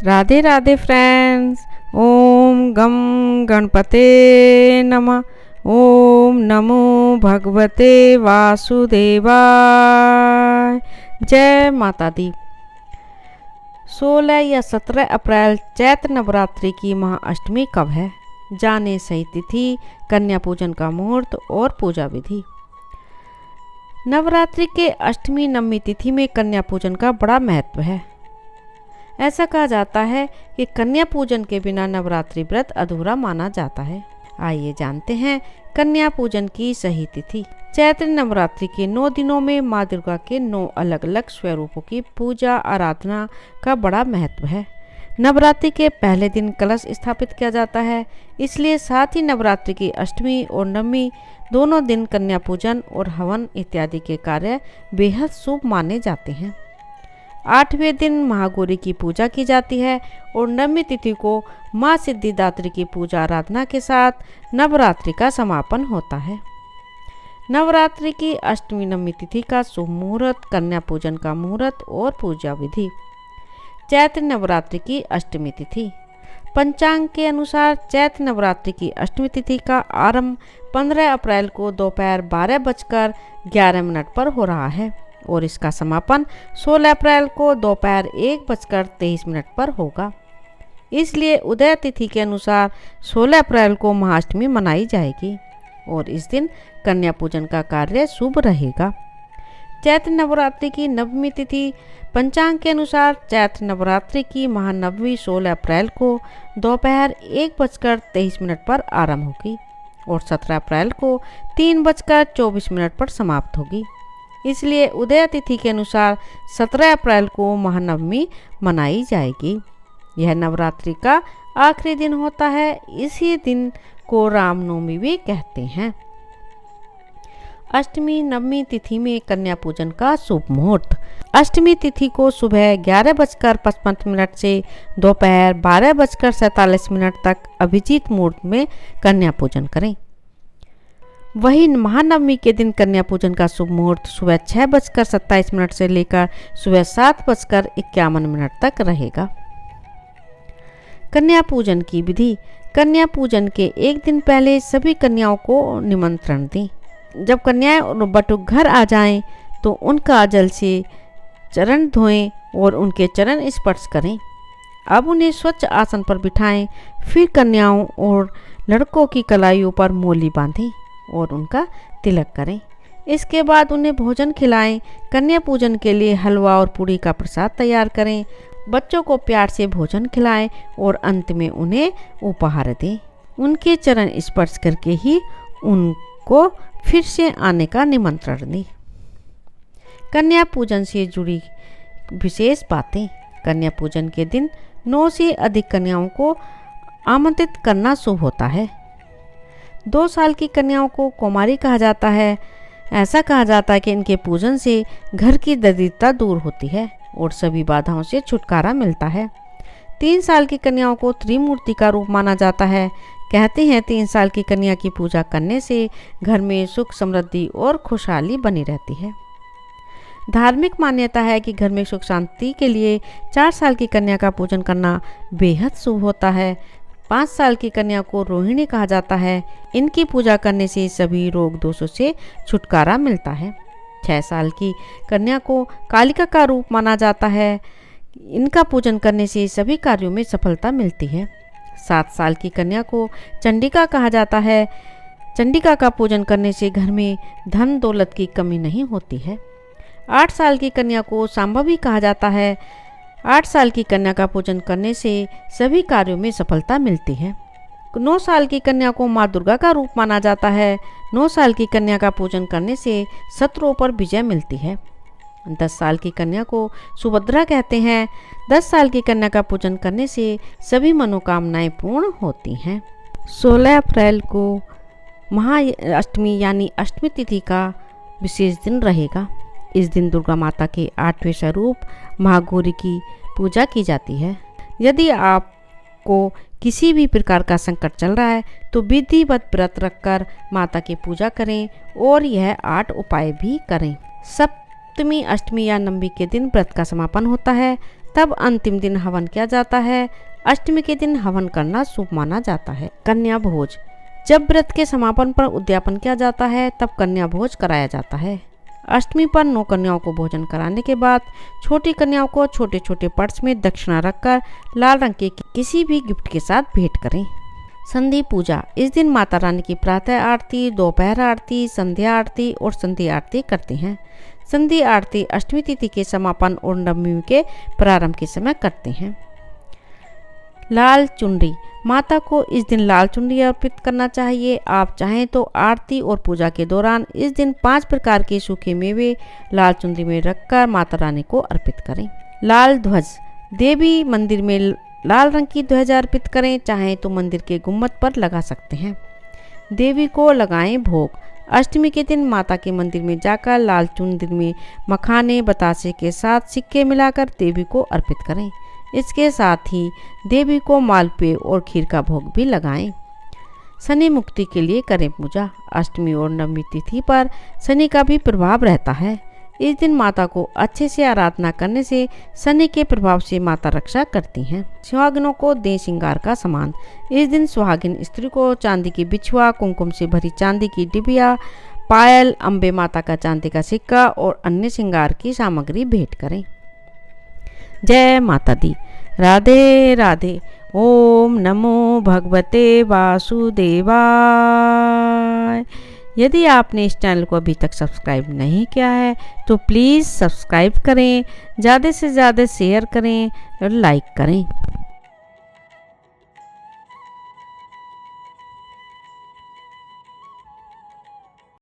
Radhe Radhe friends. ओम गम गणपते नमः। ओम नमो भगवते वासुदेवाय। जय माता दी। 16 या 17 अप्रैल चैत्र नवरात्रि की महाअष्टमी कब है? जाने सही तिथि, कन्या पूजन का मुहूर्त और पूजा विधि। नवरात्रि के अष्टमी नवमी तिथि में कन्या पूजन का बड़ा महत्व है। ऐसा कहा जाता है कि कन्या पूजन के बिना नवरात्रि व्रत अधूरा माना जाता है। आइए जानते हैं कन्या पूजन की सही तिथि। चैत्र नवरात्रि के 9 दिनों में माँ दुर्गा के 9 अलग अलग स्वरूपों की पूजा आराधना का बड़ा महत्व है। नवरात्रि के पहले दिन कलश स्थापित किया जाता है, इसलिए साथ ही नवरात्रि की अष्टमी और नवमी दोनों दिन कन्या पूजन और हवन इत्यादि के कार्य बेहद शुभ माने जाते हैं। 8वें दिन महागौरी की पूजा की जाती है और नवमी तिथि को माँ सिद्धिदात्री की पूजा आराधना के साथ नवरात्रि का समापन होता है। नवरात्रि की अष्टमी नवमी तिथि का शुभ मुहूर्त, कन्या पूजन का मुहूर्त और पूजा विधि। चैत्र नवरात्रि की अष्टमी तिथि। पंचांग के अनुसार चैत्र नवरात्रि की अष्टमी तिथि का आरंभ 15 अप्रैल को दोपहर 12:11 पर हो रहा है और इसका समापन 16 अप्रैल को दोपहर 1:23 पर होगा। इसलिए उदय तिथि के अनुसार 16 अप्रैल को महाअष्टमी मनाई जाएगी और इस दिन कन्या पूजन का कार्य शुभ रहेगा। चैत्र नवरात्रि की नवमी तिथि। पंचांग के अनुसार चैत्र नवरात्रि की महानवमी 16 अप्रैल को दोपहर 1:23 पर आरंभ होगी और 17 अप्रैल को 3:24 पर समाप्त होगी। इसलिए उदय तिथि के अनुसार 17 अप्रैल को महानवमी मनाई जाएगी। यह नवरात्रि का आखिरी दिन होता है। इसी दिन को रामनवमी भी कहते हैं। अष्टमी नवमी तिथि में कन्या पूजन का शुभ मुहूर्त। अष्टमी तिथि को सुबह 11:55 से दोपहर 12:47 तक अभिजीत मुहूर्त में कन्या पूजन करें। वहीं महानवमी के दिन कन्या पूजन का शुभ मुहूर्त सुबह 6:27 से लेकर सुबह 7:51 तक रहेगा। कन्या पूजन की विधि। कन्या पूजन के एक दिन पहले सभी कन्याओं को निमंत्रण दें। जब कन्याएं और बटुक घर आ जाएं, तो उनका जल से चरण धोएं और उनके चरण स्पर्श करें। अब उन्हें स्वच्छ आसन पर बिठाएं। फिर कन्याओं और लड़कों की कलाइयों पर मोली बांधें और उनका तिलक करें। इसके बाद उन्हें भोजन खिलाएं। कन्या पूजन के लिए हलवा और पूड़ी का प्रसाद तैयार करें। बच्चों को प्यार से भोजन खिलाएं और अंत में उन्हें उपहार दें। उनके चरण स्पर्श करके ही उनको फिर से आने का निमंत्रण दें। कन्या पूजन से जुड़ी विशेष बातें। कन्या पूजन के दिन 9 से अधिक कन्याओं को आमंत्रित करना शुभ होता है। 2 साल की कन्याओं को कुमारी कहा जाता है। ऐसा कहा जाता है कि इनके पूजन से घर की दरिद्रता दूर होती है और सभी बाधाओं से छुटकारा मिलता है। 3 साल की कन्याओं को त्रिमूर्ति का रूप माना जाता है। कहते हैं 3 साल की कन्या की पूजा करने से घर में सुख समृद्धि और खुशहाली बनी रहती है। धार्मिक मान्यता है कि घर में सुख शांति के लिए 4 साल की कन्या का पूजन करना बेहद शुभ होता है। 5 साल की कन्या को रोहिणी कहा जाता है। इनकी पूजा करने से सभी रोग दोषों से छुटकारा मिलता है। 6 साल की कन्या को कालिका का रूप माना जाता है। इनका पूजन करने से सभी कार्यों में सफलता मिलती है। 7 साल की कन्या को चंडिका कहा जाता है। चंडिका का पूजन करने से घर में धन दौलत की कमी नहीं होती है। 8 साल की कन्या को सांभवी कहा जाता है। 8 साल की कन्या का पूजन करने से सभी कार्यों में सफलता मिलती है। 9 साल की कन्या को माँ दुर्गा का रूप माना जाता है। 9 साल की कन्या का पूजन करने से शत्रुओं पर विजय मिलती है। 10 साल की कन्या को सुभद्रा कहते हैं। 10 साल की कन्या का पूजन करने से सभी मनोकामनाएं पूर्ण होती हैं। 16 अप्रैल को महाअष्टमी यानी अष्टमी तिथि का विशेष दिन रहेगा। इस दिन दुर्गा माता के 8वें स्वरूप महागौरी की पूजा की जाती है। यदि आपको किसी भी प्रकार का संकट चल रहा है तो विधिवत व्रत रखकर माता की पूजा करें और यह 8 उपाय भी करें। सप्तमी, अष्टमी या नवमी के दिन व्रत का समापन होता है। तब अंतिम दिन हवन किया जाता है। अष्टमी के दिन हवन करना शुभ माना जाता है। कन्या भोज, जब व्रत के समापन पर उद्यापन किया जाता है तब कन्या भोज कराया जाता है। अष्टमी पर 9 कन्याओं को भोजन कराने के बाद छोटी कन्याओं को छोटे छोटे पर्स में दक्षिणा रखकर लाल रंग के किसी भी गिफ्ट के साथ भेंट करें। संधि पूजा, इस दिन माता रानी की प्रातः आरती, दोपहर आरती, संध्या आरती और संध्या आरती करते हैं। संधि आरती अष्टमी तिथि के समापन और नवमी के प्रारंभ के समय करते हैं। लाल चुनरी, माता को इस दिन लाल चुनरी अर्पित करना चाहिए। आप चाहें तो आरती और पूजा के दौरान इस दिन 5 प्रकार के सूखे मेवे लाल चुनरी में रखकर माता रानी को अर्पित करें। लाल ध्वज, देवी मंदिर में लाल रंग की ध्वज अर्पित करें, चाहें तो मंदिर के गुम्बद पर लगा सकते हैं। देवी को लगाएं भोग, अष्टमी के दिन माता के मंदिर में जाकर लाल चुनरी में मखाने बतासे के साथ सिक्के मिलाकर देवी को अर्पित करें। इसके साथ ही देवी को मालपुए और खीर का भोग भी लगाएं। शनि मुक्ति के लिए करें पूजा, अष्टमी और नवमी तिथि पर शनि का भी प्रभाव रहता है। इस दिन माता को अच्छे से आराधना करने से शनि के प्रभाव से माता रक्षा करती हैं। सुहागिनों को दें श्रृंगार का सामान, इस दिन सुहागिन स्त्री को चांदी की बिछुआ, कुमकुम से भरी चांदी की डिबिया, पायल, अम्बे माता का चांदी का सिक्का और अन्य श्रृंगार की सामग्री भेंट करें। जय माता दी। राधे राधे। ओम नमो भगवते वासुदेवाय। यदि आपने इस चैनल को अभी तक सब्सक्राइब नहीं किया है तो प्लीज़ सब्सक्राइब करें, ज़्यादा से ज़्यादा शेयर करें और लाइक करें।